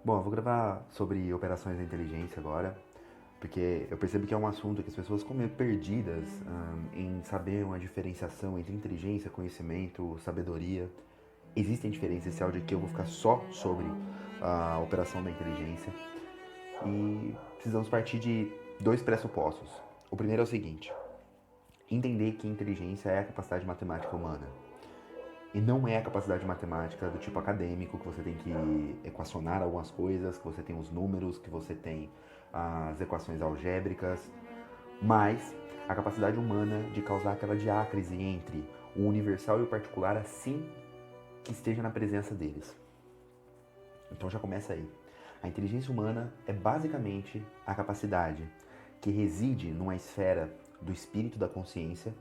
Bom, eu vou gravar sobre operações da inteligência agora, porque eu percebo que é um assunto que as pessoas ficam meio perdidas em saber uma diferenciação entre inteligência, conhecimento, sabedoria. Existem diferenças, esse áudio aqui eu vou ficar só sobre a operação da inteligência. E precisamos partir de dois pressupostos. O primeiro é o seguinte: entender que inteligência é a capacidade matemática humana. E não é a capacidade matemática do tipo acadêmico, que você tem que equacionar algumas coisas, que você tem os números, que você tem as equações algébricas, mas a capacidade humana de causar aquela diácrise entre o universal e o particular assim que esteja na presença deles. Então já começa aí. A inteligência humana é basicamente a capacidade que reside numa esfera do espírito da consciência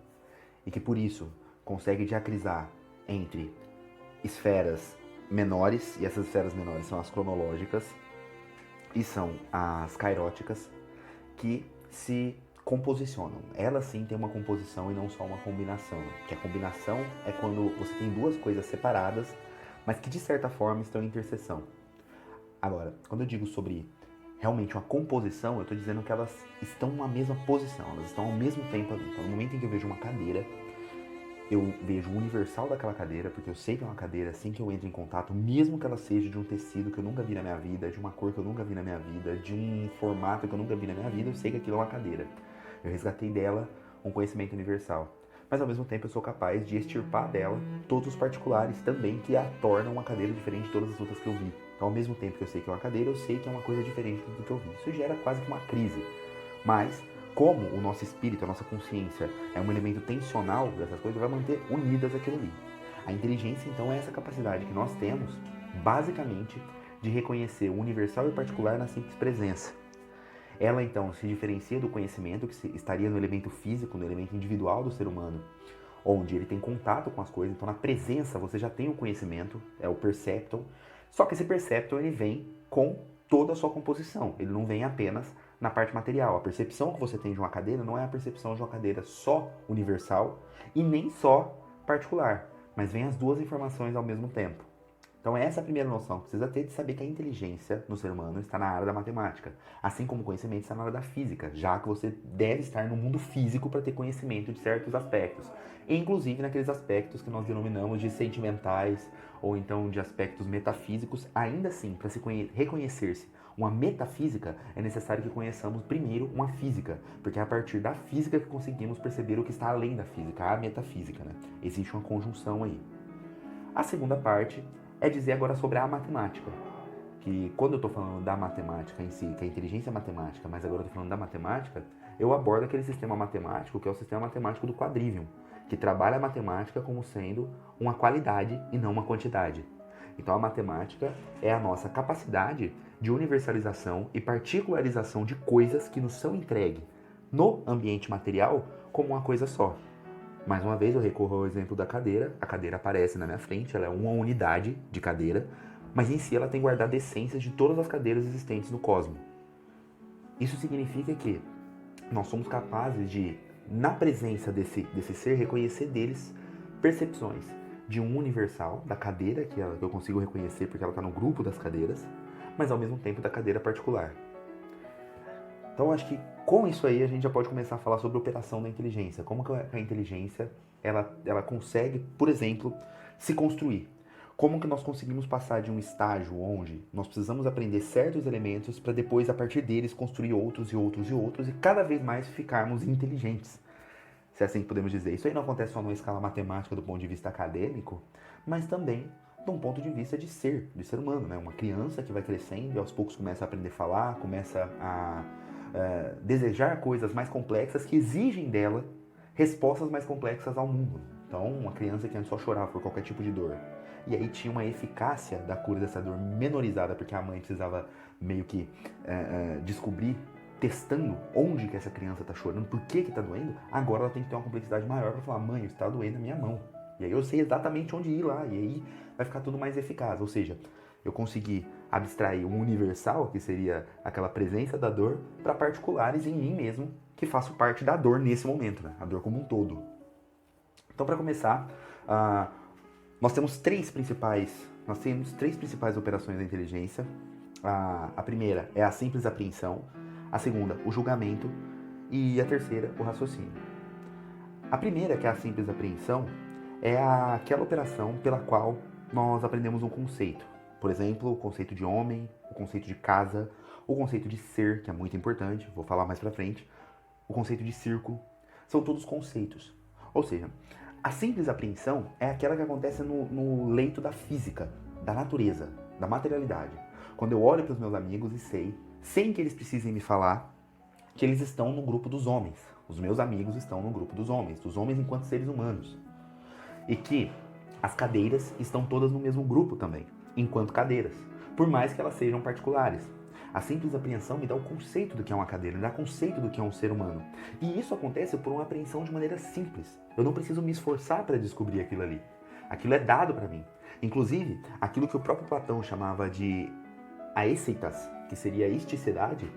e que por isso consegue diacrizar entre esferas menores, e essas esferas menores são as cronológicas e são as kairóticas, que se composicionam. Elas sim têm uma composição e não só uma combinação. Que a combinação é quando você tem duas coisas separadas, mas que de certa forma estão em interseção. Agora, quando eu digo sobre realmente uma composição, eu estou dizendo que elas estão na mesma posição, elas estão ao mesmo tempo ali. Então, no momento em que eu vejo uma cadeira, eu vejo o universal daquela cadeira, porque eu sei que é uma cadeira assim que eu entro em contato, mesmo que ela seja de um tecido que eu nunca vi na minha vida, de uma cor que eu nunca vi na minha vida, de um formato que eu nunca vi na minha vida, eu sei que aquilo é uma cadeira. Eu resgatei dela um conhecimento universal. Mas ao mesmo tempo eu sou capaz de extirpar dela todos os particulares também que a tornam uma cadeira diferente de todas as outras que eu vi. Então ao mesmo tempo que eu sei que é uma cadeira, eu sei que é uma coisa diferente do que eu vi. Isso gera quase que uma crise. Mas como o nosso espírito, a nossa consciência é um elemento tensional dessas coisas, vai manter unidas aquilo ali. A inteligência, então, é essa capacidade que nós temos, basicamente, de reconhecer o universal e o particular na simples presença. Ela, então, se diferencia do conhecimento, que estaria no elemento físico, no elemento individual do ser humano, onde ele tem contato com as coisas. Então, na presença, você já tem o conhecimento, é o percepton. Só que esse percepton, ele vem com toda a sua composição. Ele não vem apenas na parte material. A percepção que você tem de uma cadeira não é a percepção de uma cadeira só universal e nem só particular, mas vem as duas informações ao mesmo tempo. Então essa é a primeira noção que precisa ter de saber que a inteligência no ser humano está na área da matemática, assim como o conhecimento está na área da física, já que você deve estar no mundo físico para ter conhecimento de certos aspectos, inclusive naqueles aspectos que nós denominamos de sentimentais ou então de aspectos metafísicos. Ainda assim, para se reconhecer-se uma metafísica, é necessário que conheçamos primeiro uma física, porque é a partir da física que conseguimos perceber o que está além da física, a metafísica, né? Existe uma conjunção aí. A segunda parte é dizer agora sobre a matemática, que quando eu estou falando da matemática em si, que é a inteligência matemática, mas agora eu estou falando da matemática, eu abordo aquele sistema matemático que é o sistema matemático do quadrivium, que trabalha a matemática como sendo uma qualidade e não uma quantidade. Então a matemática é a nossa capacidade de universalização e particularização de coisas que nos são entregues no ambiente material como uma coisa só. Mais uma vez eu recorro ao exemplo da cadeira. A cadeira aparece na minha frente, ela é uma unidade de cadeira, mas em si ela tem guardado essências de todas as cadeiras existentes no cosmos. Isso significa que nós somos capazes de, na presença desse ser, reconhecer deles percepções de um universal, da cadeira, que eu consigo reconhecer porque ela está no grupo das cadeiras, mas ao mesmo tempo da cadeira particular. Então acho que com isso aí a gente já pode começar a falar sobre a operação da inteligência. Como que a inteligência ela consegue, por exemplo, se construir. Como que nós conseguimos passar de um estágio onde nós precisamos aprender certos elementos para depois, a partir deles, construir outros e outros e outros e cada vez mais ficarmos inteligentes, se é assim que podemos dizer. Isso aí não acontece só numa escala matemática do ponto de vista acadêmico, mas também de um ponto de vista de ser humano, né? Uma criança que vai crescendo e aos poucos começa a aprender a falar, começa a desejar coisas mais complexas que exigem dela respostas mais complexas ao mundo. Então, uma criança que antes só chorava por qualquer tipo de dor, e aí tinha uma eficácia da cura dessa dor menorizada, porque a mãe precisava meio que descobrir, testando onde que essa criança está chorando, por que está doendo. Agora ela tem que ter uma complexidade maior para falar: mãe, está doendo na minha mão. E aí eu sei exatamente onde ir lá, e aí vai ficar tudo mais eficaz. Ou seja, eu consegui abstrair um universal, que seria aquela presença da dor, para particulares em mim mesmo, que faço parte da dor nesse momento, né? A dor como um todo. Então, para começar, nós temos três principais operações da inteligência, A primeira é a simples apreensão, a segunda, o julgamento e a terceira, o raciocínio. A primeira, que é a simples apreensão, é aquela operação pela qual nós aprendemos um conceito. Por exemplo, o conceito de homem, o conceito de casa, o conceito de ser, que é muito importante, vou falar mais pra frente, o conceito de círculo, são todos conceitos. Ou seja, a simples apreensão é aquela que acontece no leito da física, da natureza, da materialidade. Quando eu olho para os meus amigos e sei, sem que eles precisem me falar, que eles estão no grupo dos homens. Os meus amigos estão no grupo dos homens enquanto seres humanos. E que as cadeiras estão todas no mesmo grupo também, enquanto cadeiras, por mais que elas sejam particulares. A simples apreensão me dá o conceito do que é uma cadeira, me dá o conceito do que é um ser humano. E isso acontece por uma apreensão de maneira simples. Eu não preciso me esforçar para descobrir aquilo ali. Aquilo é dado para mim. Inclusive, aquilo que o próprio Platão chamava de aestheitas, que seria a esticidade,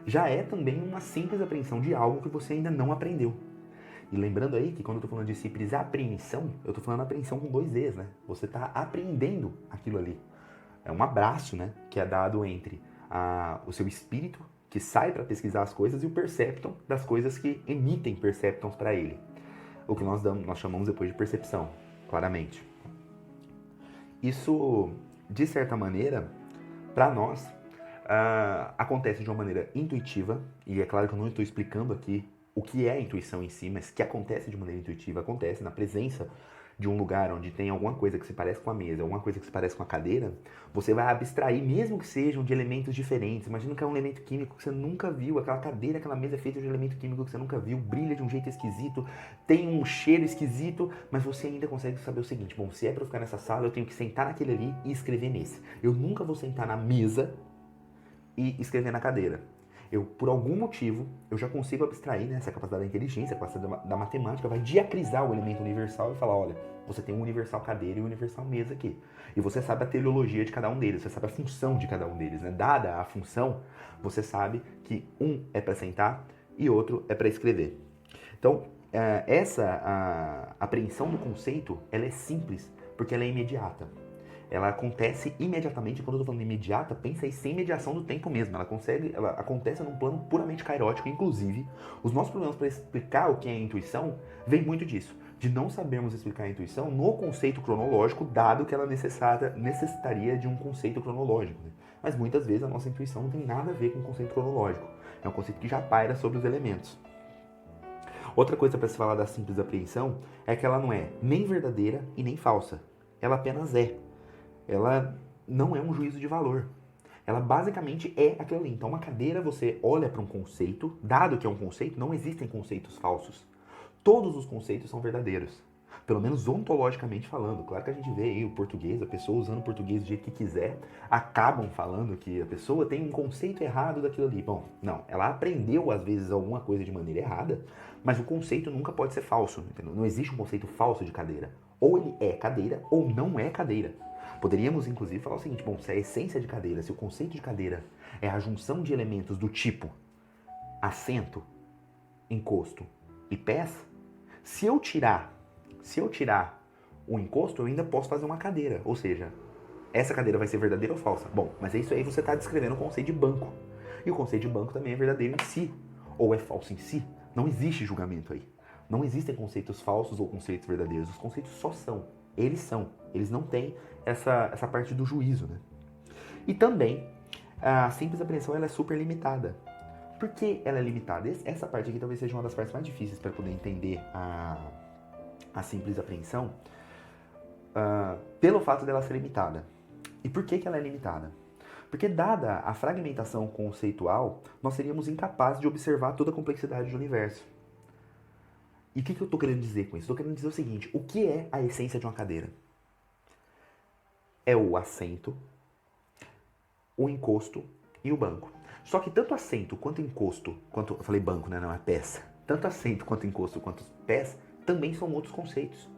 já é também uma simples apreensão de algo que você ainda não aprendeu. E lembrando aí que quando eu estou falando de simples apreensão, eu estou falando apreensão com 2 Es, né? Você está apreendendo aquilo ali. É um abraço, né? Que é dado entre o seu espírito, que sai para pesquisar as coisas, e o percepton das coisas que emitem perceptons para ele. O que nós chamamos depois de percepção, claramente. Isso, de certa maneira, para nós, acontece de uma maneira intuitiva, e é claro que eu não estou explicando aqui o que é a intuição em si, mas que acontece de maneira intuitiva, acontece na presença de um lugar onde tem alguma coisa que se parece com a mesa, alguma coisa que se parece com a cadeira, você vai abstrair, mesmo que sejam de elementos diferentes. Imagina que é um elemento químico que você nunca viu, aquela cadeira, aquela mesa é feita de um elemento químico que você nunca viu, brilha de um jeito esquisito, tem um cheiro esquisito, mas você ainda consegue saber o seguinte: bom, se é para eu ficar nessa sala, eu tenho que sentar naquele ali e escrever nesse. Eu nunca vou sentar na mesa e escrever na cadeira. Por algum motivo, eu já consigo abstrair, né, essa capacidade da inteligência, a capacidade da matemática, vai diacrisar o elemento universal e falar: olha, você tem um universal cadeira e um universal mesa aqui. E você sabe a teleologia de cada um deles, você sabe a função de cada um deles, né? Dada a função, você sabe que um é para sentar e outro é para escrever. Então, essa apreensão do conceito, ela é simples, porque ela é imediata. Ela acontece imediatamente. Quando eu estou falando imediata, pensa aí sem mediação do tempo mesmo. Ela acontece num plano puramente kairótico. Inclusive, os nossos problemas para explicar o que é a intuição vem muito disso, de não sabermos explicar a intuição no conceito cronológico, dado que ela necessitaria de um conceito cronológico, né? Mas muitas vezes a nossa intuição não tem nada a ver com o conceito cronológico. É um conceito que já paira sobre os elementos. Outra coisa para se falar da simples apreensão é que ela não é nem verdadeira e nem falsa. Ela apenas é. Ela não é um juízo de valor. Ela basicamente é aquilo ali. Então, uma cadeira, você olha para um conceito, dado que é um conceito, não existem conceitos falsos. Todos os conceitos são verdadeiros. Pelo menos ontologicamente falando. Claro que a gente vê aí o português, a pessoa usando o português do jeito que quiser, acabam falando que a pessoa tem um conceito errado daquilo ali. Bom, não, ela aprendeu às vezes alguma coisa de maneira errada, mas o conceito nunca pode ser falso, entendeu? Não existe um conceito falso de cadeira. Ou ele é cadeira ou não é cadeira. Poderíamos, inclusive, falar o seguinte: bom, se a essência de cadeira, se o conceito de cadeira é a junção de elementos do tipo assento, encosto e pés, se eu tirar o encosto, eu ainda posso fazer uma cadeira. Ou seja, essa cadeira vai ser verdadeira ou falsa? Bom, mas é isso aí, você está descrevendo o conceito de banco. E o conceito de banco também é verdadeiro em si, ou é falso em si. Não existe julgamento aí. Não existem conceitos falsos ou conceitos verdadeiros. Os conceitos só são. Eles são. Eles não têm essa parte do juízo, né? E também, a simples apreensão, ela é super limitada. Por que ela é limitada? Essa parte aqui talvez seja uma das partes mais difíceis para poder entender a simples apreensão, pelo fato dela ser limitada. E por que ela é limitada? Porque, dada a fragmentação conceitual, nós seríamos incapazes de observar toda a complexidade do universo. E o que eu estou querendo dizer com isso? Estou querendo dizer o seguinte: o que é a essência de uma cadeira? É o assento, o encosto e o banco. Só que tanto assento quanto encosto, eu falei banco, né? Não é peça. Tanto assento quanto encosto quanto pés também são outros conceitos.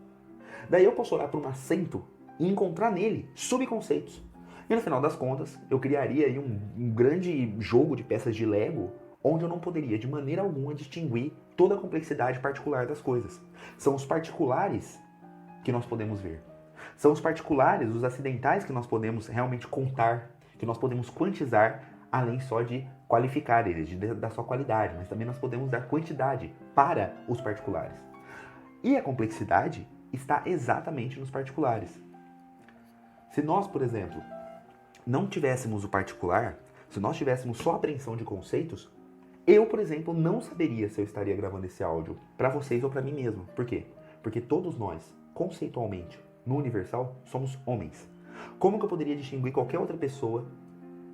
Daí eu posso olhar para um assento e encontrar nele subconceitos. E no final das contas, eu criaria aí um grande jogo de peças de Lego, onde eu não poderia de maneira alguma distinguir toda a complexidade particular das coisas. São os particulares que nós podemos ver. São os particulares, os acidentais que nós podemos realmente contar, que que nós podemos quantizar além só de qualificar eles, da sua qualidade, mas também nós podemos dar quantidade para os particulares. E a complexidade está exatamente nos particulares. Se nós, por exemplo, não tivéssemos o particular, se nós tivéssemos só apreensão de conceitos, eu, por exemplo, não saberia se eu estaria gravando esse áudio para vocês ou para mim mesmo. Por quê? Porque todos nós, conceitualmente, no universal, somos homens. Como que eu poderia distinguir qualquer outra pessoa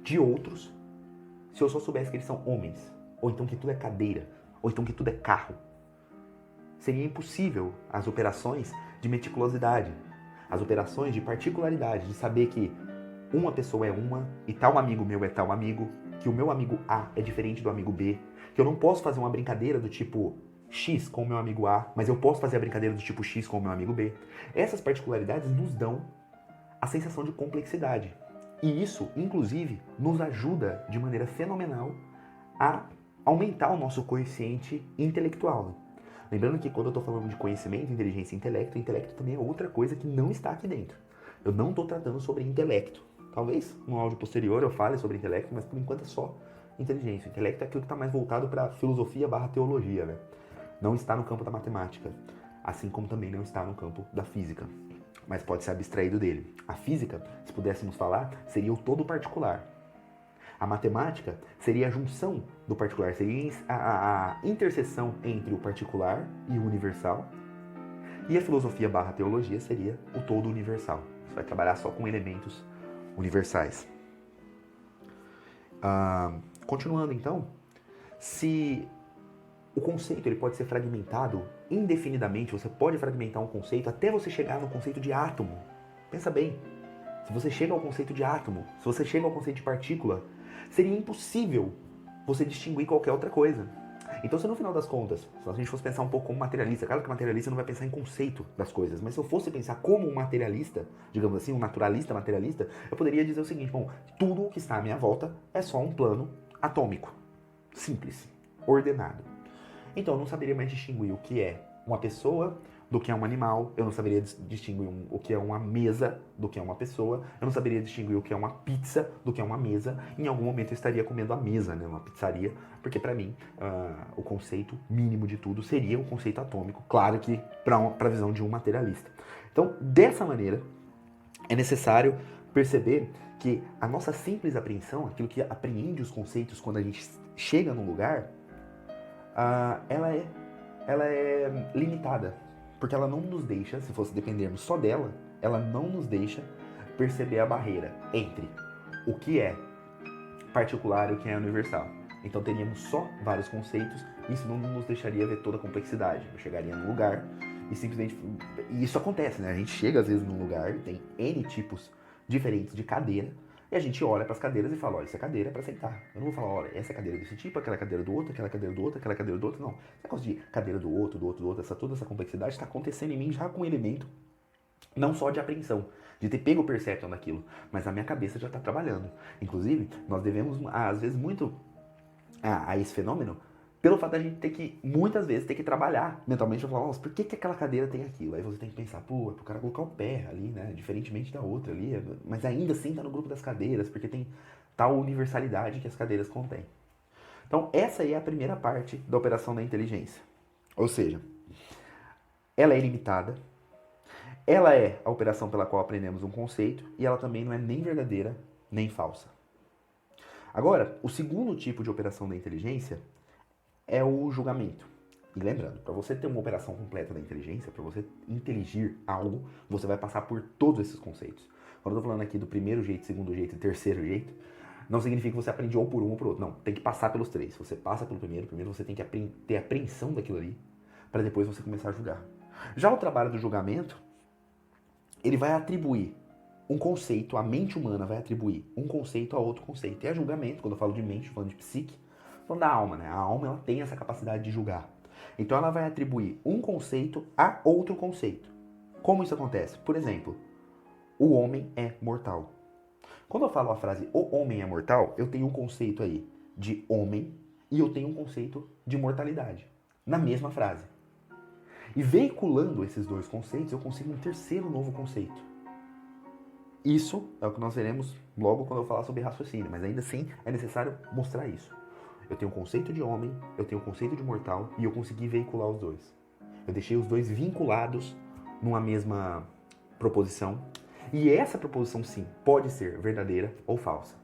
de outros se eu só soubesse que eles são homens? Ou então que tudo é cadeira? Ou então que tudo é carro? Seria impossível as operações de meticulosidade, as operações de particularidade, de saber que uma pessoa é uma e tal amigo meu é tal amigo, que o meu amigo A é diferente do amigo B, que eu não posso fazer uma brincadeira do tipo X com o meu amigo A, mas eu posso fazer a brincadeira do tipo X com o meu amigo B. Essas particularidades nos dão a sensação de complexidade. E isso, inclusive, nos ajuda de maneira fenomenal a aumentar o nosso coeficiente intelectual. Lembrando que quando eu estou falando de conhecimento, inteligência e intelecto também é outra coisa que não está aqui dentro. Eu não estou tratando sobre intelecto. Talvez no áudio posterior eu fale sobre intelecto, mas por enquanto é só inteligência. O intelecto é aquilo que está mais voltado para filosofia/teologia, né? Não está no campo da matemática, assim como também não está no campo da física, mas pode ser abstraído dele. A física, se pudéssemos falar, seria o todo particular. A matemática seria a junção do particular, seria a interseção entre o particular e o universal. E a filosofia/teologia seria o todo universal. Você vai trabalhar só com elementos universais. Continuando então, se o conceito ele pode ser fragmentado indefinidamente, você pode fragmentar um conceito até você chegar no conceito de átomo. Pensa bem, se você chega ao conceito de átomo, se você chega ao conceito de partícula, seria impossível você distinguir qualquer outra coisa. Então, se no final das contas, se a gente fosse pensar um pouco como materialista, claro que o materialista não vai pensar em conceito das coisas, mas se eu fosse pensar como um materialista, digamos assim, um naturalista materialista, eu poderia dizer o seguinte, bom, tudo o que está à minha volta é só um plano atômico, simples, ordenado. Então, eu não saberia mais distinguir o que é uma pessoa do que é um animal, eu não saberia distinguir o que é uma mesa do que é uma pessoa, eu não saberia distinguir o que é uma pizza do que é uma mesa. Em algum momento eu estaria comendo a mesa, né, uma pizzaria, porque para mim o conceito mínimo de tudo seria o conceito atômico, claro que para a visão de um materialista. Então, dessa maneira, é necessário perceber que a nossa simples apreensão, aquilo que apreende os conceitos quando a gente chega num lugar, ela é limitada. Porque ela não nos deixa, se fosse dependermos só dela, ela não nos deixa perceber a barreira entre o que é particular e o que é universal. Então teríamos só vários conceitos e isso não nos deixaria ver toda a complexidade. Eu chegaria num lugar e simplesmente... E isso acontece, né? A gente chega às vezes num lugar, tem N tipos diferentes de cadeira, e a gente olha para as cadeiras e fala, olha, essa cadeira é para sentar. Eu não vou falar, olha, essa cadeira é desse tipo, aquela cadeira do outro, aquela cadeira do outro, aquela cadeira do outro. Não. Esse negócio de cadeira do outro, toda essa complexidade está acontecendo em mim já com um elemento, não só de apreensão, de ter pego o perception daquilo, mas a minha cabeça já está trabalhando. Inclusive, nós devemos, às vezes, muito a esse fenômeno, pelo fato da gente ter que, muitas vezes, ter que trabalhar mentalmente pra falar, nossa, por que aquela cadeira tem aquilo? Aí você tem que pensar, pô, é pro cara colocar o pé ali, né? Diferentemente da outra ali, mas ainda assim tá no grupo das cadeiras, porque tem tal universalidade que as cadeiras contêm. Então, essa aí é a primeira parte da operação da inteligência. Ou seja, ela é ilimitada, ela é a operação pela qual aprendemos um conceito, e ela também não é nem verdadeira, nem falsa. Agora, o segundo tipo de operação da inteligência é o julgamento. E lembrando, para você ter uma operação completa da inteligência, para você inteligir algo, você vai passar por todos esses conceitos. Quando eu estou falando aqui do primeiro jeito, segundo jeito e terceiro jeito, não significa que você aprende ou por um ou por outro. Não, tem que passar pelos três. Você passa pelo primeiro você tem que ter apreensão daquilo ali, para depois você começar a julgar. Já o trabalho do julgamento, ele vai atribuir um conceito, a mente humana vai atribuir um conceito a outro conceito. E é julgamento, quando eu falo de mente, falando de psique, falando da alma, né? A alma ela tem essa capacidade de julgar. Então ela vai atribuir um conceito a outro conceito. Como isso acontece? Por exemplo, o homem é mortal. Quando eu falo a frase o homem é mortal, eu tenho um conceito aí de homem e eu tenho um conceito de mortalidade na mesma frase. E veiculando esses dois conceitos, eu consigo um terceiro novo conceito. Isso é o que nós veremos logo quando eu falar sobre raciocínio, mas ainda assim é necessário mostrar isso. Eu tenho o conceito de homem, eu tenho o conceito de mortal e eu consegui veicular os dois. Eu deixei os dois vinculados numa mesma proposição. E essa proposição, sim, pode ser verdadeira ou falsa.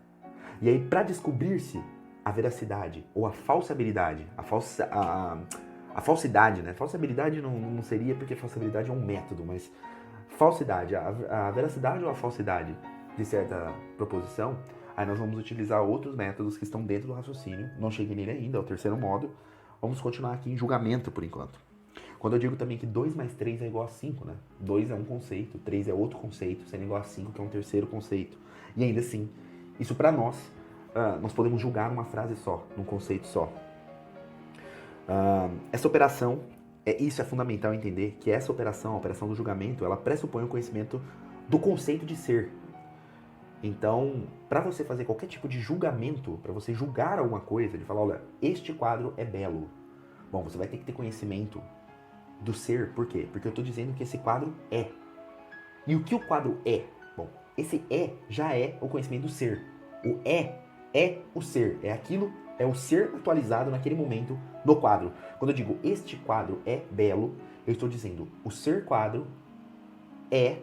E aí, para descobrir-se a veracidade ou a falsabilidade, a falsidade, né? Falsabilidade não seria porque falsabilidade é um método, mas falsidade, a veracidade ou a falsidade de certa proposição, aí nós vamos utilizar outros métodos que estão dentro do raciocínio. Não cheguei nele ainda, é o terceiro modo. Vamos continuar aqui em julgamento por enquanto. Quando eu digo também que 2 mais 3 é igual a 5, né? 2 é um conceito, 3 é outro conceito, sendo igual a 5, que é um terceiro conceito. E ainda assim, isso para nós, nós podemos julgar numa frase só, num conceito só. Essa operação, isso é fundamental entender, que essa operação, a operação do julgamento, ela pressupõe o conhecimento do conceito de ser. Então, para você fazer qualquer tipo de julgamento, para você julgar alguma coisa, de falar, olha, este quadro é belo. Bom, você vai ter que ter conhecimento do ser. Por quê? Porque eu estou dizendo que esse quadro é. E o que o quadro é? Bom, esse é já é o conhecimento do ser. O é o ser. É aquilo, é o ser atualizado naquele momento no quadro. Quando eu digo este quadro é belo, eu estou dizendo o ser quadro é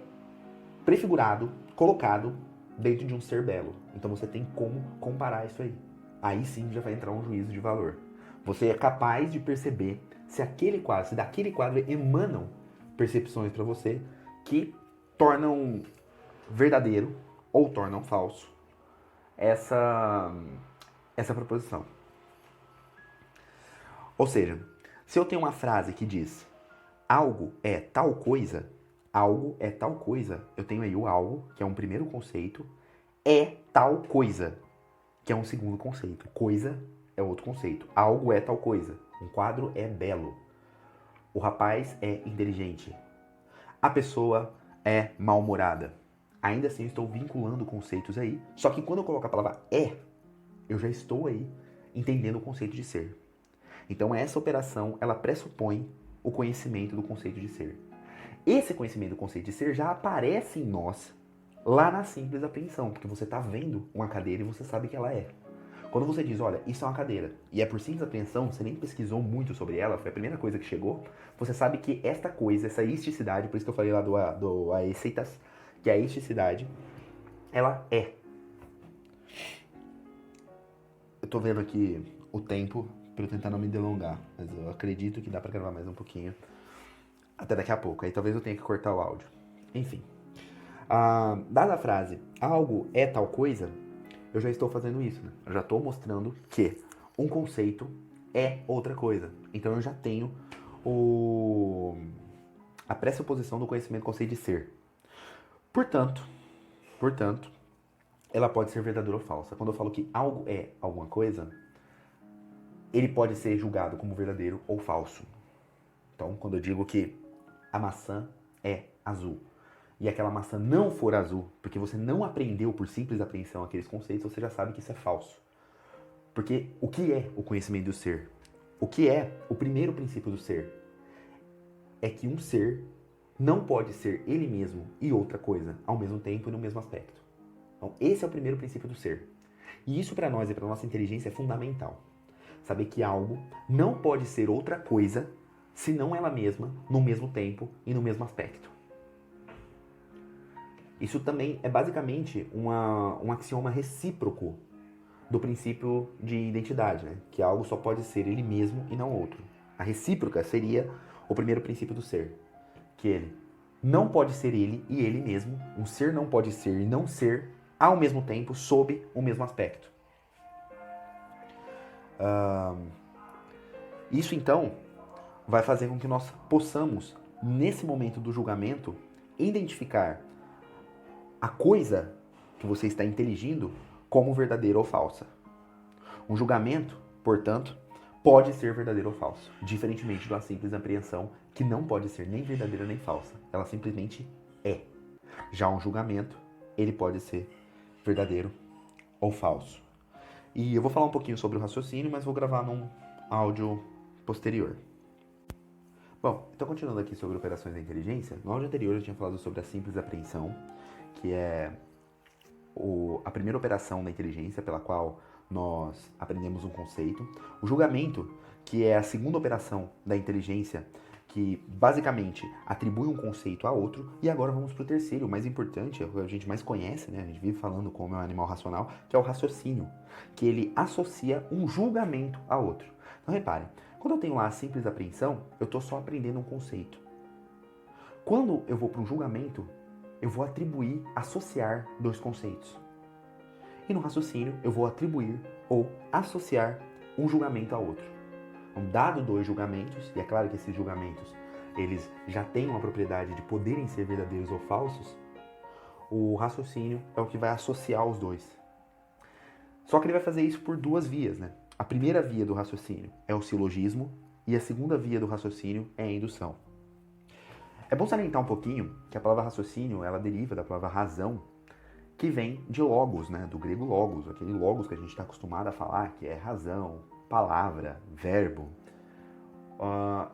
prefigurado, colocado dentro de um ser belo. Então você tem como comparar isso aí. Aí sim já vai entrar um juízo de valor. Você é capaz de perceber se daquele quadro emanam percepções para você que tornam verdadeiro ou tornam falso essa proposição. Ou seja, se eu tenho uma frase que diz algo é tal coisa, eu tenho aí o algo, que é um primeiro conceito, é tal coisa, que é um segundo conceito. Coisa é outro conceito. Algo é tal coisa. Um quadro é belo. O rapaz é inteligente. A pessoa é mal-humorada. Ainda assim, eu estou vinculando conceitos aí. Só que quando eu coloco a palavra é, eu já estou aí entendendo o conceito de ser. Então, essa operação, ela pressupõe o conhecimento do conceito de ser. Esse conhecimento do conceito de ser já aparece em nós lá na simples apreensão, porque você está vendo uma cadeira e você sabe que ela é. Quando você diz, olha, isso é uma cadeira, e é por simples apreensão, você nem pesquisou muito sobre ela, foi a primeira coisa que chegou, você sabe que esta coisa, essa isticidade, por isso que eu falei lá do aestheitas, que é a isticidade, ela é. Eu tô vendo aqui o tempo para eu tentar não me delongar, mas eu acredito que dá para gravar mais um pouquinho, até daqui a pouco, aí talvez eu tenha que cortar o áudio. Enfim, dada a frase, algo é tal coisa, eu já estou fazendo isso, né? Eu já estou mostrando que um conceito é outra coisa. Então eu já tenho a pressuposição do conhecimento do conceito de ser. Portanto, ela pode ser verdadeira ou falsa. Quando eu falo que algo é alguma coisa, ele pode ser julgado como verdadeiro ou falso. Então, quando eu digo que a maçã é azul, e aquela maçã não for azul, porque você não aprendeu por simples apreensão aqueles conceitos, você já sabe que isso é falso. Porque o que é o conhecimento do ser? O que é o primeiro princípio do ser? É que um ser não pode ser ele mesmo e outra coisa ao mesmo tempo e no mesmo aspecto. Então, esse é o primeiro princípio do ser. E isso para nós e para nossa inteligência é fundamental. Saber que algo não pode ser outra coisa senão ela mesma no mesmo tempo e no mesmo aspecto. Isso também é basicamente um axioma recíproco do princípio de identidade, né? Que algo só pode ser ele mesmo e não outro. A recíproca seria o primeiro princípio do ser, que ele não pode ser ele e ele mesmo, um ser não pode ser e não ser ao mesmo tempo sob o mesmo aspecto. Isso então vai fazer com que nós possamos, nesse momento do julgamento, identificar a coisa que você está inteligindo como verdadeira ou falsa. Um julgamento, portanto, pode ser verdadeiro ou falso, diferentemente de uma simples apreensão que não pode ser nem verdadeira nem falsa. Ela simplesmente é. Já um julgamento, ele pode ser verdadeiro ou falso. E eu vou falar um pouquinho sobre o raciocínio, mas vou gravar num áudio posterior. Bom, então continuando aqui sobre operações da inteligência, no áudio anterior eu tinha falado sobre a simples apreensão, que é a primeira operação da inteligência pela qual nós aprendemos um conceito. O julgamento, que é a segunda operação da inteligência, que basicamente atribui um conceito a outro. E agora vamos para o terceiro, o mais importante, é o que a gente mais conhece, né? A gente vive falando como é um animal racional, que é o raciocínio, que ele associa um julgamento a outro. Então reparem, quando eu tenho lá a simples apreensão, eu estou só aprendendo um conceito. Quando eu vou para um julgamento, eu vou atribuir, associar dois conceitos. E no raciocínio, eu vou atribuir ou associar um julgamento a outro. Então, dado dois julgamentos, e é claro que esses julgamentos eles já têm uma propriedade de poderem ser verdadeiros ou falsos, o raciocínio é o que vai associar os dois. Só que ele vai fazer isso por duas vias, né? A primeira via do raciocínio é o silogismo e a segunda via do raciocínio é a indução. É bom salientar um pouquinho que a palavra raciocínio, ela deriva da palavra razão, que vem de logos, né? Do grego logos, aquele logos que a gente está acostumado a falar, que é razão, palavra, verbo.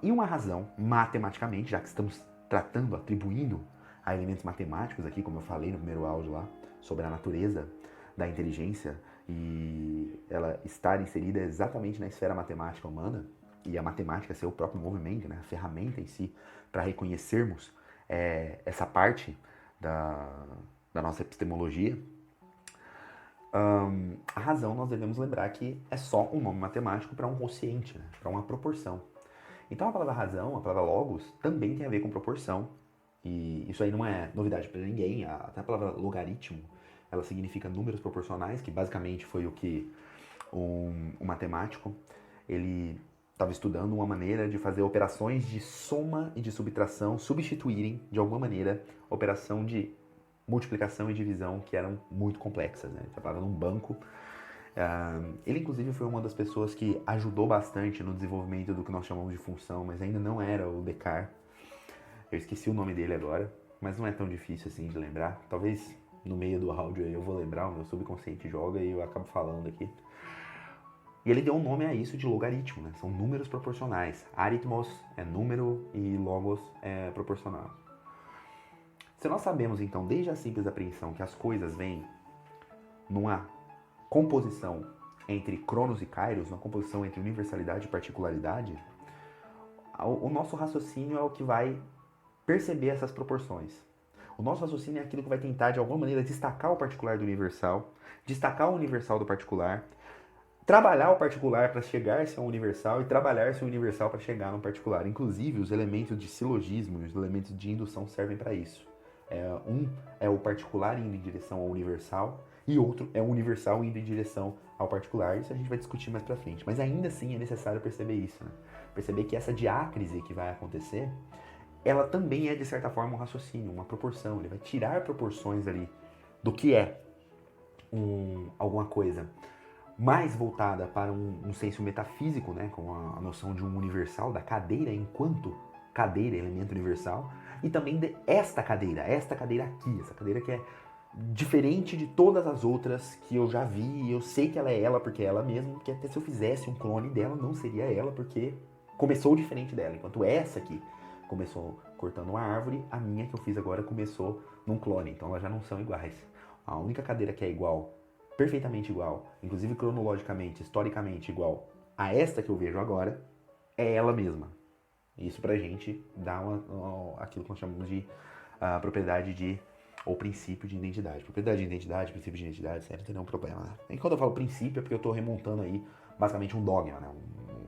E uma razão, matematicamente, já que estamos tratando, atribuindo a elementos matemáticos aqui, como eu falei no primeiro áudio lá, sobre a natureza da inteligência e ela estar inserida exatamente na esfera matemática humana, e a matemática ser o próprio movimento, né, a ferramenta em si, para reconhecermos essa parte da nossa epistemologia. A razão, nós devemos lembrar que é só um nome matemático para um quociente, né, para uma proporção. Então a palavra razão, a palavra logos, também tem a ver com proporção, e isso aí não é novidade para ninguém. Até a palavra logaritmo, ela significa números proporcionais, que basicamente foi o que um matemático, ele estava estudando uma maneira de fazer operações de soma e de subtração substituírem, de alguma maneira, a operação de multiplicação e divisão, que eram muito complexas, né? Ele trabalhava num banco. Ele, inclusive, foi uma das pessoas que ajudou bastante no desenvolvimento do que nós chamamos de função, mas ainda não era o Descartes. Eu esqueci o nome dele agora, mas não é tão difícil assim de lembrar. Talvez no meio do áudio aí eu vou lembrar, o meu subconsciente joga e eu acabo falando aqui. E ele deu um nome a isso de logaritmo, né? São números proporcionais. Aritmos é número e logos é proporcional. Se nós sabemos, então, desde a simples apreensão, que as coisas vêm numa composição entre cronos e kairos, uma composição entre universalidade e particularidade, o nosso raciocínio é o que vai perceber essas proporções. O nosso raciocínio é aquilo que vai tentar, de alguma maneira, destacar o particular do universal, destacar o universal do particular, trabalhar o particular para chegar-se ao universal e trabalhar-se o universal para chegar no particular. Inclusive, os elementos de silogismo e os elementos de indução servem para isso. Um é o particular indo em direção ao universal e outro é o universal indo em direção ao particular. Isso a gente vai discutir mais pra frente. Mas ainda assim é necessário perceber isso, né? Perceber que essa diácrise que vai acontecer, ela também é, de certa forma, um raciocínio, uma proporção. Ele vai tirar proporções ali do que é alguma coisa mais voltada para um senso metafísico, né? Com a noção de um universal, da cadeira enquanto cadeira, elemento universal, e também esta cadeira aqui, essa cadeira que é diferente de todas as outras que eu já vi, e eu sei que ela é ela porque é ela mesma, porque até se eu fizesse um clone dela, não seria ela, porque começou diferente dela, enquanto essa aqui começou cortando uma árvore, a minha que eu fiz agora começou num clone, então elas já não são iguais. A única cadeira que é igual, perfeitamente igual, inclusive cronologicamente, historicamente igual a esta que eu vejo agora, é ela mesma. Isso pra gente dá aquilo que nós chamamos de propriedade de, ou princípio de identidade. Propriedade de identidade, princípio de identidade, isso aí não tem nenhum problema, né? E quando eu falo princípio é porque eu tô remontando aí basicamente um dogma, né?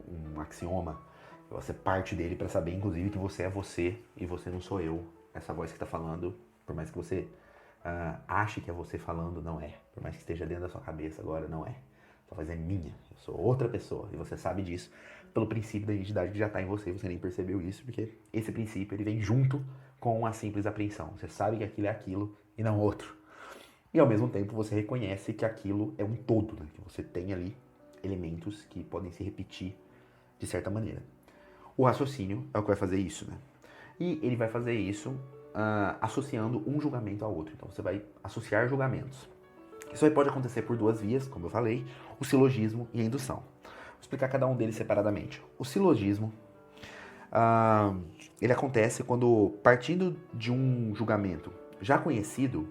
Um axioma. Você parte dele para saber, inclusive, que você é você e você não sou eu. Essa voz que tá falando, por mais que você ache que é você falando, não é. Por mais que esteja dentro da sua cabeça agora, não é. Essa voz é minha, eu sou outra pessoa e você sabe disso pelo princípio da identidade que já está em você, você nem percebeu isso, porque esse princípio ele vem junto com a simples apreensão. Você sabe que aquilo é aquilo e não outro. E ao mesmo tempo você reconhece que aquilo é um todo, né? Que você tem ali elementos que podem se repetir de certa maneira. O raciocínio é o que vai fazer isso, né? E ele vai fazer isso associando um julgamento ao outro. Então você vai associar julgamentos. Isso aí pode acontecer por duas vias, como eu falei, o silogismo e a indução. Vou explicar cada um deles separadamente. O silogismo, ele acontece quando, partindo de um julgamento já conhecido,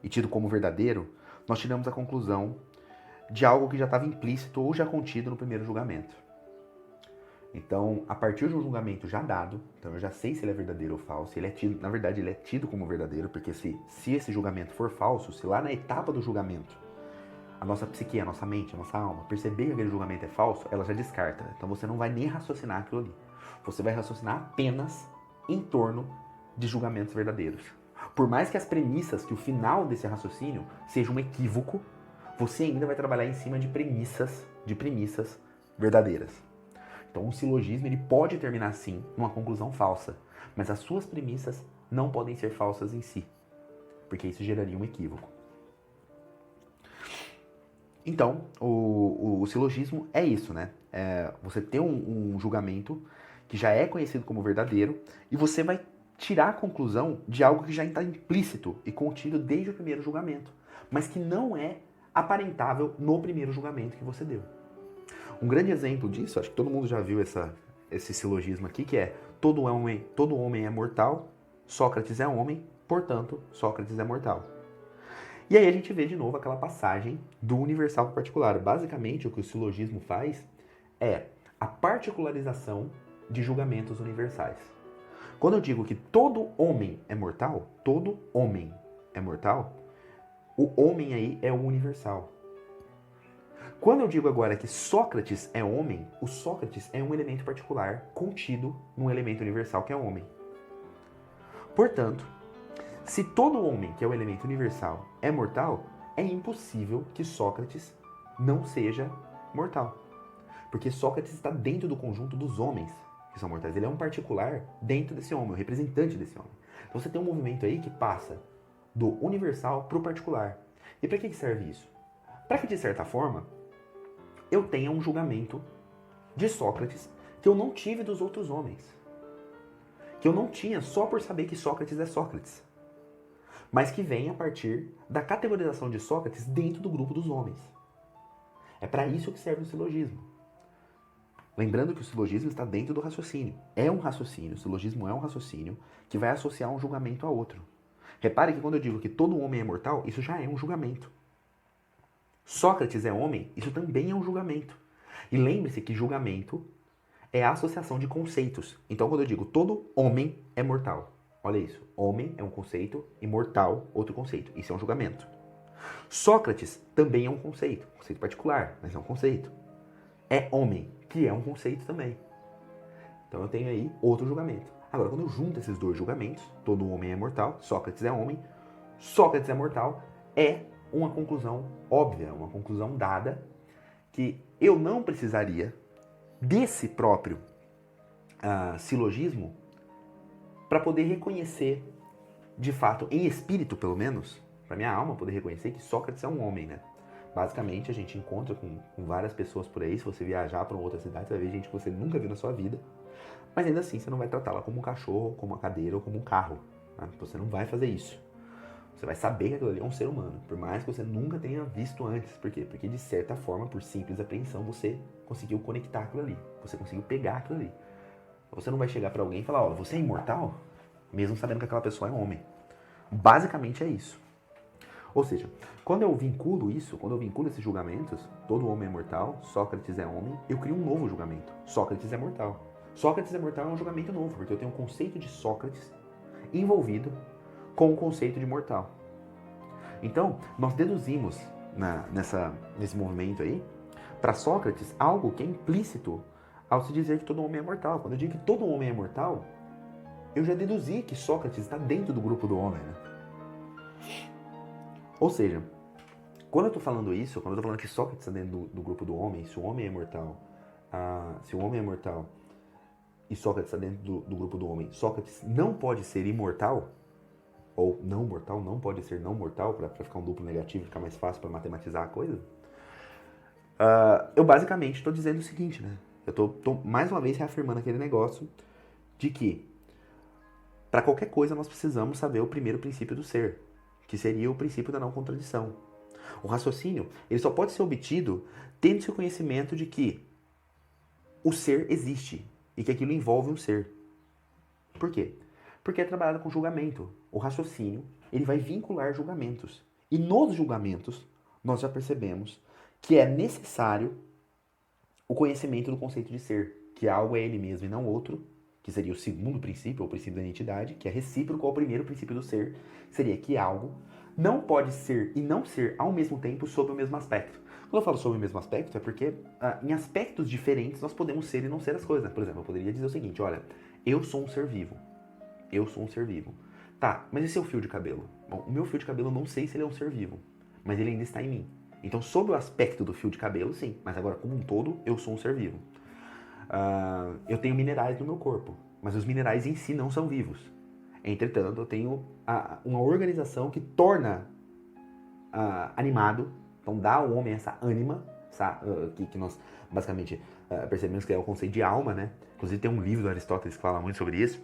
e tido como verdadeiro, nós tiramos a conclusão de algo que já estava implícito ou já contido no primeiro julgamento. Então, a partir de um julgamento já dado, então eu já sei se ele é verdadeiro ou falso, ele é tido, na verdade ele é tido como verdadeiro, porque se esse julgamento for falso, se lá na etapa do julgamento, a nossa psique, a nossa mente, a nossa alma, perceber que aquele julgamento é falso, ela já descarta. Então você não vai nem raciocinar aquilo ali. Você vai raciocinar apenas em torno de julgamentos verdadeiros. Por mais que as premissas, que o final desse raciocínio seja um equívoco, você ainda vai trabalhar em cima de premissas verdadeiras. Então o silogismo ele pode terminar sim numa conclusão falsa, mas as suas premissas não podem ser falsas em si, porque isso geraria um equívoco. Então, o silogismo é isso, né? Você ter um julgamento que já é conhecido como verdadeiro e você vai tirar a conclusão de algo que já está implícito e contido desde o primeiro julgamento, mas que não é aparentável no primeiro julgamento que você deu. Um grande exemplo disso, acho que todo mundo já viu esse silogismo aqui, que é todo homem é mortal, Sócrates é homem, portanto, Sócrates é mortal. E aí a gente vê de novo aquela passagem do universal para o particular. Basicamente, o que o silogismo faz é a particularização de julgamentos universais. Quando eu digo que todo homem é mortal, o homem aí é o universal. Quando eu digo agora que Sócrates é homem, o Sócrates é um elemento particular contido num elemento universal que é homem. Portanto, se todo homem, que é o elemento universal, é mortal, é impossível que Sócrates não seja mortal. Porque Sócrates está dentro do conjunto dos homens que são mortais. Ele é um particular dentro desse homem, um representante desse homem. Então você tem um movimento aí que passa do universal para o particular. E para que serve isso? Para que, de certa forma, eu tenha um julgamento de Sócrates que eu não tive dos outros homens. Que eu não tinha só por saber que Sócrates é Sócrates. Mas que vem a partir da categorização de Sócrates dentro do grupo dos homens. É para isso que serve o silogismo. Lembrando que o silogismo está dentro do raciocínio. É um raciocínio, o silogismo é um raciocínio que vai associar um julgamento a outro. Repare que quando eu digo que todo homem é mortal, isso já é um julgamento. Sócrates é homem, isso também é um julgamento. E lembre-se que julgamento é a associação de conceitos. Então quando eu digo todo homem é mortal, olha isso, homem é um conceito e mortal outro conceito. Isso é um julgamento. Sócrates também é um conceito particular, mas é um conceito. É homem, que é um conceito também. Então eu tenho aí outro julgamento. Agora, quando eu junto esses dois julgamentos, todo homem é mortal, Sócrates é homem, Sócrates é mortal, é uma conclusão óbvia, uma conclusão dada, que eu não precisaria desse próprio silogismo para poder reconhecer, de fato, em espírito pelo menos, para minha alma poder reconhecer que Sócrates é um homem, né? Basicamente, a gente encontra com várias pessoas por aí. Se você viajar para uma outra cidade, você vai ver gente que você nunca viu na sua vida. Mas ainda assim, você não vai tratá-la como um cachorro, como uma cadeira ou como um carro. Né? Você não vai fazer isso. Você vai saber que aquilo ali é um ser humano, por mais que você nunca tenha visto antes. Por quê? Porque, de certa forma, por simples apreensão, você conseguiu conectar aquilo ali. Você conseguiu pegar aquilo ali. Você não vai chegar para alguém e falar, ó, você é imortal? Mesmo sabendo que aquela pessoa é homem. Basicamente é isso. Ou seja, quando eu vinculo esses julgamentos, todo homem é mortal, Sócrates é homem, eu crio um novo julgamento. Sócrates é mortal. Sócrates é mortal é um julgamento novo, porque eu tenho um conceito de Sócrates envolvido com o conceito de mortal. Então, nós deduzimos nesse movimento aí, para Sócrates, algo que é implícito ao se dizer que todo homem é mortal. Quando eu digo que todo homem é mortal, eu já deduzi que Sócrates está dentro do grupo do homem, né? Ou seja, quando eu estou falando isso, quando eu estou falando que Sócrates está dentro do grupo do homem, se o homem é mortal, e Sócrates está dentro do grupo do homem, Sócrates não pode ser imortal, ou não mortal, não pode ser não mortal, para ficar um duplo negativo, ficar mais fácil para matematizar a coisa, eu basicamente estou dizendo o seguinte, né? Eu estou mais uma vez reafirmando aquele negócio de que para qualquer coisa nós precisamos saber o primeiro princípio do ser, que seria o princípio da não contradição. O raciocínio, ele só pode ser obtido tendo-se o conhecimento de que o ser existe e que aquilo envolve um ser. Por quê? Porque é trabalhado com julgamento. O raciocínio ele vai vincular julgamentos. E nos julgamentos, nós já percebemos que é necessário o conhecimento do conceito de ser, que algo é ele mesmo e não outro, que seria o segundo princípio, ou princípio da identidade, que é recíproco ao primeiro princípio do ser, seria que algo não pode ser e não ser ao mesmo tempo sob o mesmo aspecto. Quando eu falo sobre o mesmo aspecto, é porque em aspectos diferentes nós podemos ser e não ser as coisas. Por exemplo, eu poderia dizer o seguinte, olha, eu sou um ser vivo. Eu sou um ser vivo. Tá, mas e seu fio de cabelo? Bom, o meu fio de cabelo eu não sei se ele é um ser vivo, mas ele ainda está em mim. Então, sob o aspecto do fio de cabelo, sim. Mas agora, como um todo, eu sou um ser vivo. Eu tenho minerais no meu corpo, mas os minerais em si não são vivos. Entretanto, eu tenho uma organização que torna animado, então dá ao homem essa ânima, que nós basicamente percebemos que é o conceito de alma, né? Inclusive tem um livro do Aristóteles que fala muito sobre isso,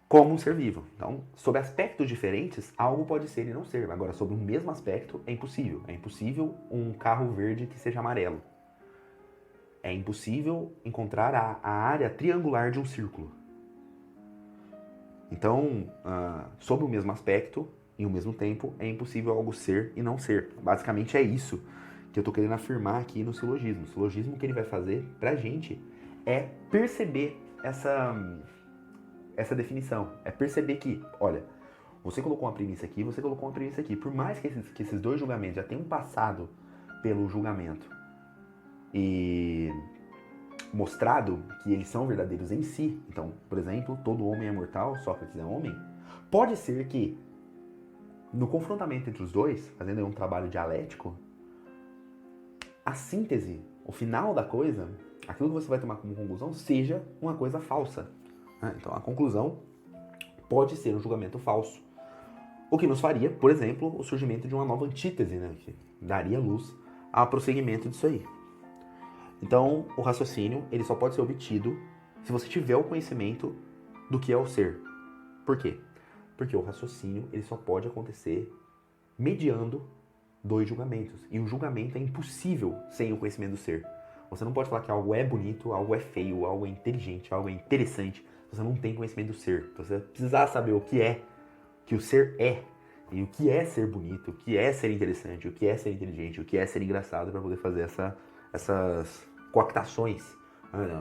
como um ser vivo. Então, sob aspectos diferentes, algo pode ser e não ser. Agora, sobre o mesmo aspecto, é impossível. É impossível um carro verde que seja amarelo. É impossível encontrar a área triangular de um círculo. Então, sob o mesmo aspecto, e ao mesmo tempo, é impossível algo ser e não ser. Basicamente é isso que eu estou querendo afirmar aqui no silogismo. O silogismo que ele vai fazer pra gente é perceber essa definição. É perceber que, olha, você colocou uma premissa aqui, você colocou uma premissa aqui. Por mais que esses dois julgamentos já tenham passado pelo julgamento e mostrado que eles são verdadeiros em si, então, por exemplo, todo homem é mortal, Sócrates é homem, pode ser que no confrontamento entre os dois, fazendo um trabalho dialético, a síntese, o final da coisa, aquilo que você vai tomar como conclusão, seja uma coisa falsa. Então a conclusão pode ser um julgamento falso. O que nos faria, por exemplo, o surgimento de uma nova antítese, né, que daria luz ao prosseguimento disso aí. Então, o raciocínio ele só pode ser obtido se você tiver o conhecimento do que é o ser. Por quê? Porque o raciocínio ele só pode acontecer mediando dois julgamentos. E o julgamento é impossível sem o conhecimento do ser. Você não pode falar que algo é bonito, algo é feio, algo é inteligente, algo é interessante, se você não tem conhecimento do ser. Então, você vai precisar saber o que o ser é. E o que é ser bonito, o que é ser interessante, o que é ser inteligente, o que é ser engraçado para poder fazer essas coactações,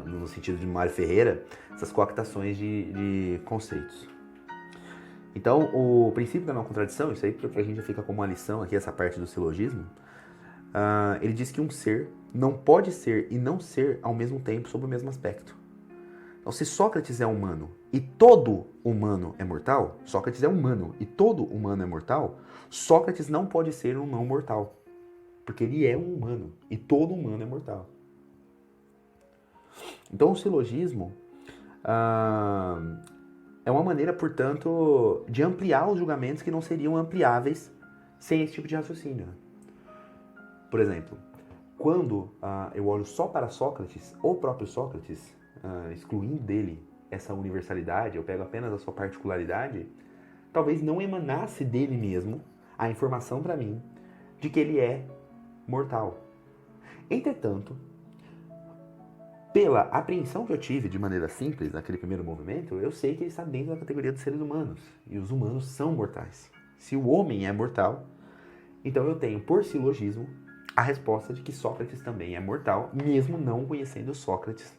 no sentido de Mário Ferreira, essas coactações de conceitos. Então, o princípio da não contradição, isso aí pra gente já fica como uma lição aqui, essa parte do silogismo, ele diz que um ser não pode ser e não ser ao mesmo tempo sob o mesmo aspecto. Então, se Sócrates é humano e todo humano é mortal, Sócrates é humano e todo humano é mortal, Sócrates não pode ser um não mortal, porque ele é um humano e todo humano é mortal. Então, o silogismo é uma maneira, portanto, de ampliar os julgamentos que não seriam ampliáveis sem esse tipo de raciocínio. Por exemplo, quando eu olho só para Sócrates, ou próprio Sócrates, excluindo dele essa universalidade, eu pego apenas a sua particularidade, talvez não emanasse dele mesmo a informação para mim de que ele é mortal. Entretanto, pela apreensão que eu tive de maneira simples naquele primeiro movimento, eu sei que ele está dentro da categoria dos seres humanos. E os humanos são mortais. Se o homem é mortal, então eu tenho, por silogismo, a resposta de que Sócrates também é mortal, mesmo não conhecendo Sócrates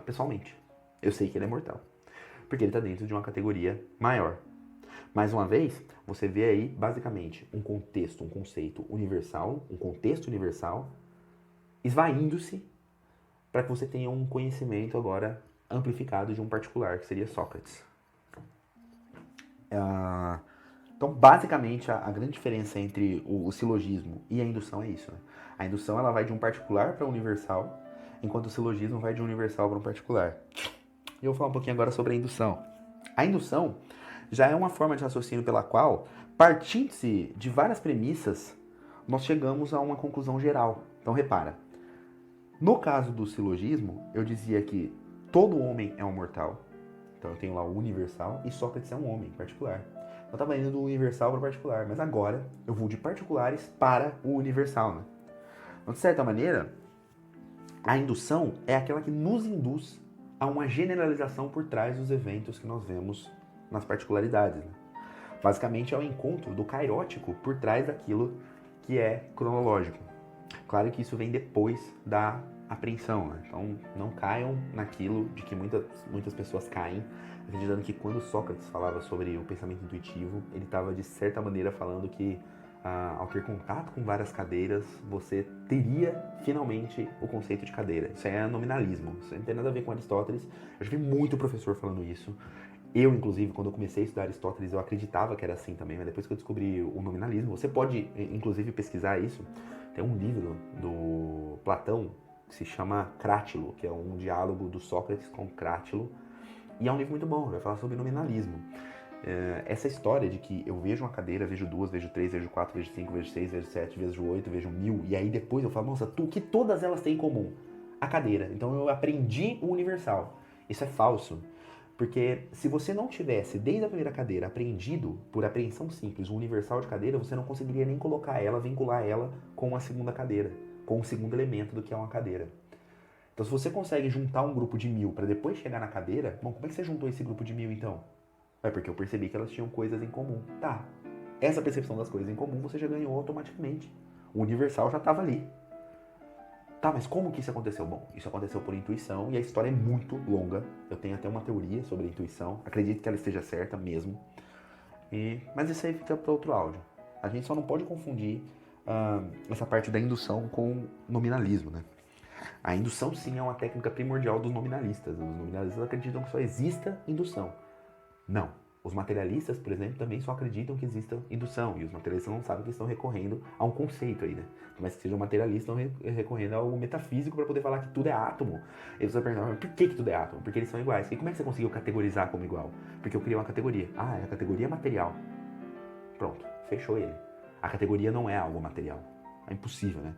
pessoalmente. Eu sei que ele é mortal, porque ele está dentro de uma categoria maior. Mais uma vez, você vê aí, basicamente, um contexto, um conceito universal, um contexto universal, esvaindo-se para que você tenha um conhecimento agora amplificado de um particular, que seria Sócrates. Então, basicamente, a grande diferença entre o silogismo e a indução é isso. Né? A indução ela vai de um particular para um universal, enquanto o silogismo vai de um universal para um particular. E eu vou falar um pouquinho agora sobre a indução. A indução já é uma forma de raciocínio pela qual, partindo-se de várias premissas, nós chegamos a uma conclusão geral. Então, repara. No caso do silogismo, eu dizia que todo homem é um mortal. Então eu tenho lá o universal e Sócrates é um homem particular. Eu estava indo do universal para o particular, mas agora eu vou de particulares para o universal. Né? Então, de certa maneira, a indução é aquela que nos induz a uma generalização por trás dos eventos que nós vemos nas particularidades. Né? Basicamente é o encontro do kairótico por trás daquilo que é cronológico. Claro que isso vem depois da apreensão, né? Então não caiam naquilo de que muitas pessoas caem, acreditando que quando Sócrates falava sobre o pensamento intuitivo, ele estava de certa maneira falando que ao ter contato com várias cadeiras, você teria finalmente o conceito de cadeira. Isso é nominalismo, isso não tem nada a ver com Aristóteles. Eu já vi muito professor falando isso. Eu, inclusive, quando eu comecei a estudar Aristóteles, eu acreditava que era assim também, mas depois que eu descobri o nominalismo, você pode, inclusive, pesquisar isso. Tem um livro do Platão que se chama Crátilo, que é um diálogo do Sócrates com Crátilo, e é um livro muito bom, vai falar sobre nominalismo. Essa história de que eu vejo uma cadeira, vejo duas, vejo três, vejo quatro, vejo cinco, vejo seis, vejo sete, vejo oito, vejo 1000, e aí depois eu falo, nossa, o que todas elas têm em comum? A cadeira. Então eu aprendi o universal. Isso é falso. Porque se você não tivesse, desde a primeira cadeira, aprendido, por apreensão simples, o universal de cadeira, você não conseguiria nem colocar ela, vincular ela com a segunda cadeira, com o segundo elemento do que é uma cadeira. Então se você consegue juntar um grupo de 1000 para depois chegar na cadeira, bom, como é que você juntou esse grupo de 1000 então? É porque eu percebi que elas tinham coisas em comum. Tá, essa percepção das coisas em comum você já ganhou automaticamente. O universal já estava ali. Tá, mas como que isso aconteceu? Bom, isso aconteceu por intuição e a história é muito longa. Eu tenho até uma teoria sobre a intuição. Acredito que ela esteja certa mesmo. Mas isso aí fica para outro áudio. A gente só não pode confundir essa parte da indução com nominalismo, né? A indução, sim, é uma técnica primordial dos nominalistas. Os nominalistas acreditam que só exista indução. Não. Os materialistas, por exemplo, também só acreditam que exista indução. E os materialistas não sabem que estão recorrendo a um conceito aí, né? Mas que sejam materialistas, estão recorrendo ao metafísico para poder falar que tudo é átomo. Eles vão perguntar, por que tudo é átomo? Porque eles são iguais. E como é que você conseguiu categorizar como igual? Porque eu criei uma categoria. Ah, é a categoria material. Pronto, fechou ele. A categoria não é algo material. É impossível, né?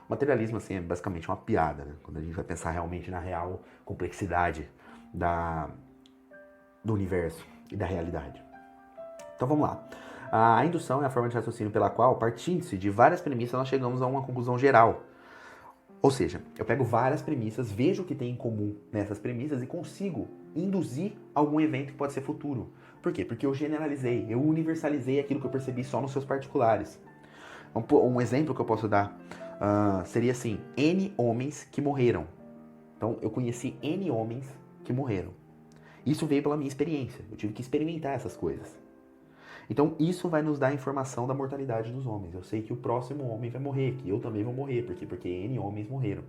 O materialismo, assim, é basicamente uma piada, né? Quando a gente vai pensar realmente na real complexidade do universo e da realidade. Então vamos lá. A indução é a forma de raciocínio pela qual, partindo-se de várias premissas, nós chegamos a uma conclusão geral. Ou seja, eu pego várias premissas, vejo o que tem em comum nessas premissas e consigo induzir algum evento que pode ser futuro. Por quê? Porque eu generalizei, eu universalizei aquilo que eu percebi só nos seus particulares. Um exemplo que eu posso dar seria assim, N homens que morreram. Então eu conheci N homens que morreram. Isso veio pela minha experiência, eu tive que experimentar essas coisas. Então isso vai nos dar a informação da mortalidade dos homens. Eu sei que o próximo homem vai morrer, que eu também vou morrer, porque N homens morreram.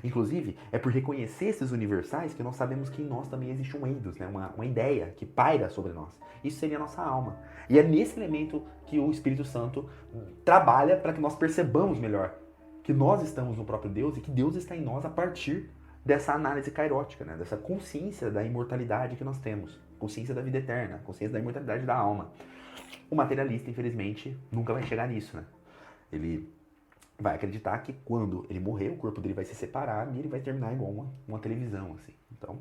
Inclusive, é por reconhecer esses universais que nós sabemos que em nós também existe um eidos, né? uma ideia que paira sobre nós. Isso seria a nossa alma. E é nesse elemento que o Espírito Santo trabalha para que nós percebamos melhor que nós estamos no próprio Deus e que Deus está em nós a partir dessa análise kairótica, né? Dessa consciência da imortalidade que nós temos. Consciência da vida eterna, consciência da imortalidade da alma. O materialista, infelizmente, nunca vai chegar nisso, né? Ele vai acreditar que quando ele morrer, o corpo dele vai se separar e ele vai terminar igual uma televisão, assim. Então,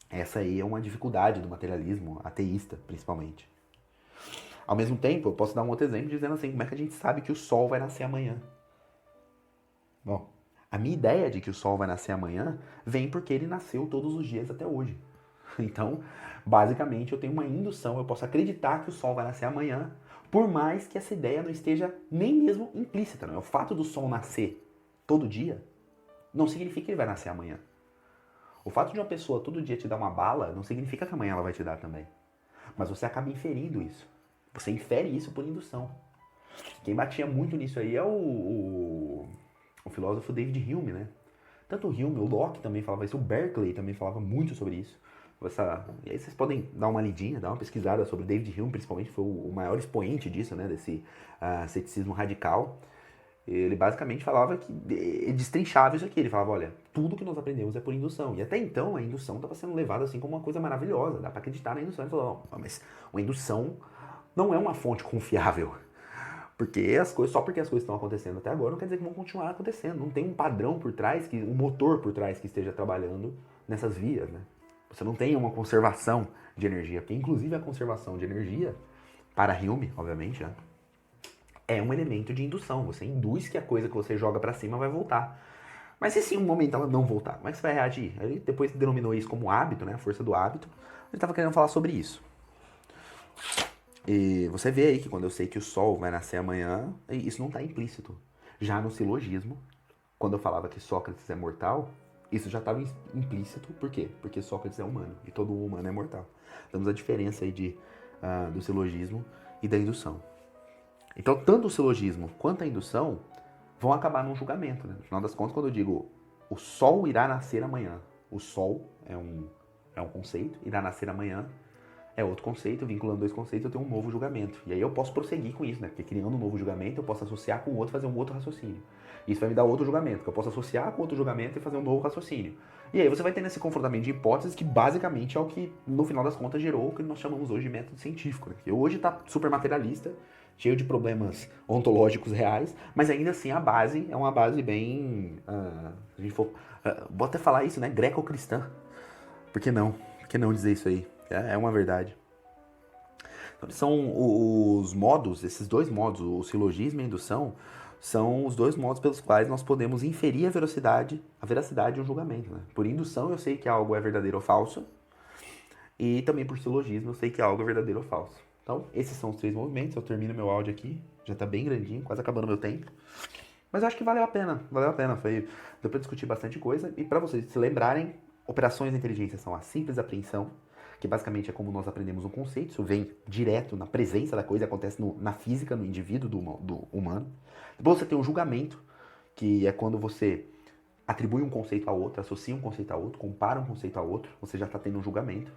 essa aí é uma dificuldade do materialismo ateísta, principalmente. Ao mesmo tempo, eu posso dar um outro exemplo dizendo assim, como é que a gente sabe que o sol vai nascer amanhã? Bom, a minha ideia de que o sol vai nascer amanhã vem porque ele nasceu todos os dias até hoje. Então, basicamente, eu tenho uma indução, eu posso acreditar que o sol vai nascer amanhã, por mais que essa ideia não esteja nem mesmo implícita. Não é? O fato do sol nascer todo dia não significa que ele vai nascer amanhã. O fato de uma pessoa todo dia te dar uma bala não significa que amanhã ela vai te dar também. Mas você acaba inferindo isso. Você infere isso por indução. Quem batia muito nisso aí é o filósofo David Hume, né? Tanto o Hume, o Locke também falava isso, o Berkeley também falava muito sobre isso. E aí vocês podem dar uma lidinha, dar uma pesquisada sobre David Hume, principalmente, foi o maior expoente disso, né? Desse ceticismo radical. Ele basicamente falava que destrinchava isso aqui. Ele falava, olha, tudo que nós aprendemos é por indução. E até então a indução estava sendo levada assim como uma coisa maravilhosa, dá para acreditar na indução. Ele falou, mas uma indução não é uma fonte confiável. Só porque as coisas estão acontecendo até agora não quer dizer que vão continuar acontecendo. Não tem um padrão por trás, um motor por trás que esteja trabalhando nessas vias, né? Você não tem uma conservação de energia, porque inclusive a conservação de energia, para Hume, obviamente, né, é um elemento de indução. Você induz que a coisa que você joga para cima vai voltar. Mas e se em um momento ela não voltar? Como é que você vai reagir? Ele depois denominou isso como hábito, né, a força do hábito. Ele estava querendo falar sobre isso. E você vê aí que quando eu sei que o sol vai nascer amanhã, isso não está implícito. Já no silogismo, quando eu falava que Sócrates é mortal, isso já estava implícito. Por quê? Porque Sócrates é humano e todo humano é mortal. Temos a diferença aí do silogismo e da indução. Então, tanto o silogismo quanto a indução vão acabar num julgamento. Né? No final das contas, quando eu digo o sol irá nascer amanhã, o sol é um conceito, irá nascer amanhã é outro conceito, vinculando dois conceitos, eu tenho um novo julgamento. E aí eu posso prosseguir com isso, né? Porque criando um novo julgamento, eu posso associar com o outro, fazer um outro raciocínio. Isso vai me dar outro julgamento, que eu posso associar com outro julgamento e fazer um novo raciocínio. E aí você vai tendo esse confrontamento de hipóteses que basicamente é o que, no final das contas, gerou o que nós chamamos hoje de método científico. Né? Que hoje está super materialista, cheio de problemas ontológicos reais, mas ainda assim a base é uma base bem... a gente for, vou até falar isso, né? Greco-cristã. Por que não? Por que não dizer isso aí? É uma verdade. Então, são os modos, esses dois modos, o silogismo e a indução, são os dois modos pelos quais nós podemos inferir a veracidade de um julgamento. Né? Por indução eu sei que algo é verdadeiro ou falso, e também por silogismo eu sei que algo é verdadeiro ou falso. Então, esses são os três movimentos. Eu termino meu áudio aqui, já está bem grandinho, quase acabando meu tempo. Mas eu acho que valeu a pena, deu para discutir bastante coisa. E para vocês se lembrarem, operações de inteligência são a simples apreensão, que basicamente é como nós aprendemos um conceito, isso vem direto na presença da coisa, acontece na física, no indivíduo do humano. Depois você tem o julgamento, que é quando você atribui um conceito a outro, associa um conceito a outro, compara um conceito a outro, você já está tendo um julgamento.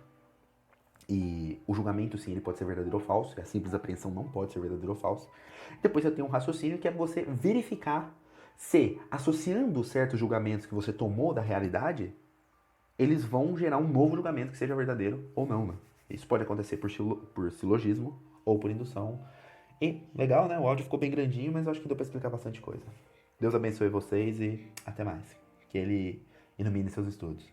E o julgamento, sim, ele pode ser verdadeiro ou falso, e a simples apreensão não pode ser verdadeiro ou falso. Depois você tem um raciocínio, que é você verificar se, associando certos julgamentos que você tomou da realidade, eles vão gerar um novo julgamento que seja verdadeiro ou não. Né? Isso pode acontecer por silogismo ou por indução. E legal, né? O áudio ficou bem grandinho, mas eu acho que deu para explicar bastante coisa. Deus abençoe vocês e até mais. Que Ele ilumine seus estudos.